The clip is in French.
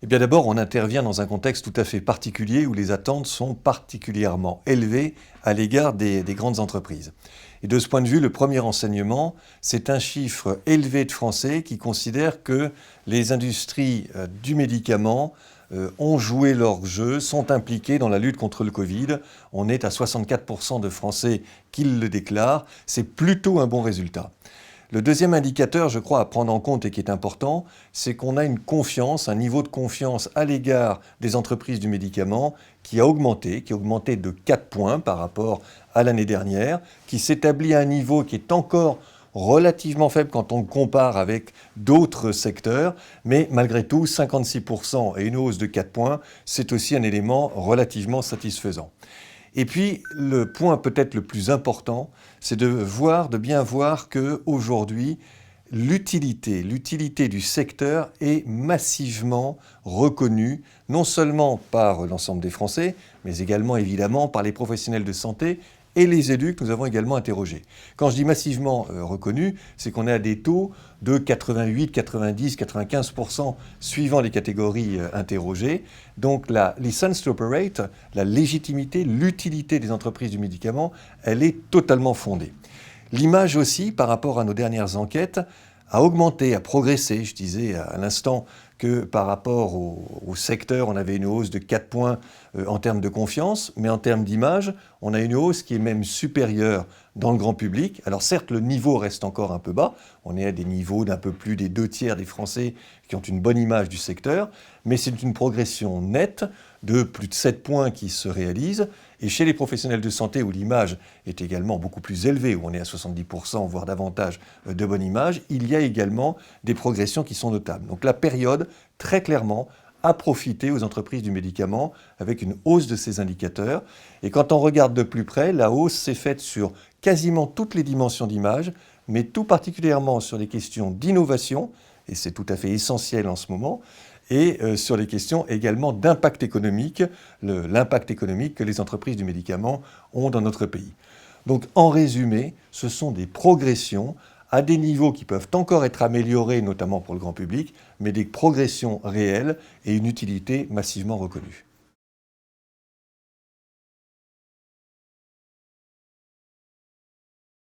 Eh bien d'abord, on intervient dans un contexte tout à fait particulier où les attentes sont particulièrement élevées à l'égard des grandes entreprises. Et de ce point de vue, le premier enseignement, c'est un chiffre élevé de Français qui considèrent que les industries du médicament ont joué leur jeu, sont impliquées dans la lutte contre le Covid. On est à 64% de Français qui le déclarent. C'est plutôt un bon résultat. Le deuxième indicateur, je crois, à prendre en compte et qui est important, c'est qu'on a une confiance, un niveau de confiance à l'égard des entreprises du médicament qui a augmenté de 4 points par rapport à l'année dernière, qui s'établit à un niveau qui est encore relativement faible quand on le compare avec d'autres secteurs, mais malgré tout, 56% et une hausse de 4 points, c'est aussi un élément relativement satisfaisant. Et puis, le point peut-être le plus important, c'est de bien voir qu'aujourd'hui, l'utilité du secteur est massivement reconnue, non seulement par l'ensemble des Français, mais également évidemment par les professionnels de santé et les élus que nous avons également interrogés. Quand je dis massivement reconnu, c'est qu'on est à des taux de 88, 90, 95% suivant les catégories interrogées. Donc la license to operate, la légitimité, l'utilité des entreprises du médicament, elle est totalement fondée. L'image aussi, par rapport à nos dernières enquêtes, a augmenté, a progressé. Je disais à l'instant que par rapport au secteur, on avait une hausse de 4 points en termes de confiance, mais en termes d'image, on a une hausse qui est même supérieure dans le grand public. Alors certes, le niveau reste encore un peu bas, on est à des niveaux d'un peu plus des 2 tiers des Français qui ont une bonne image du secteur, mais c'est une progression nette de plus de 7 points qui se réalise. Et chez les professionnels de santé, où l'image est également beaucoup plus élevée, où on est à 70%, voire davantage de bonne image, il y a également des progressions qui sont notables. Donc la période, très clairement, a profité aux entreprises du médicament avec une hausse de ces indicateurs. Et quand on regarde de plus près, la hausse s'est faite sur quasiment toutes les dimensions d'image, mais tout particulièrement sur les questions d'innovation, et c'est tout à fait essentiel en ce moment, et sur les questions également d'impact économique, l'impact économique que les entreprises du médicament ont dans notre pays. Donc en résumé, ce sont des progressions à des niveaux qui peuvent encore être améliorés, notamment pour le grand public, mais des progressions réelles et une utilité massivement reconnue.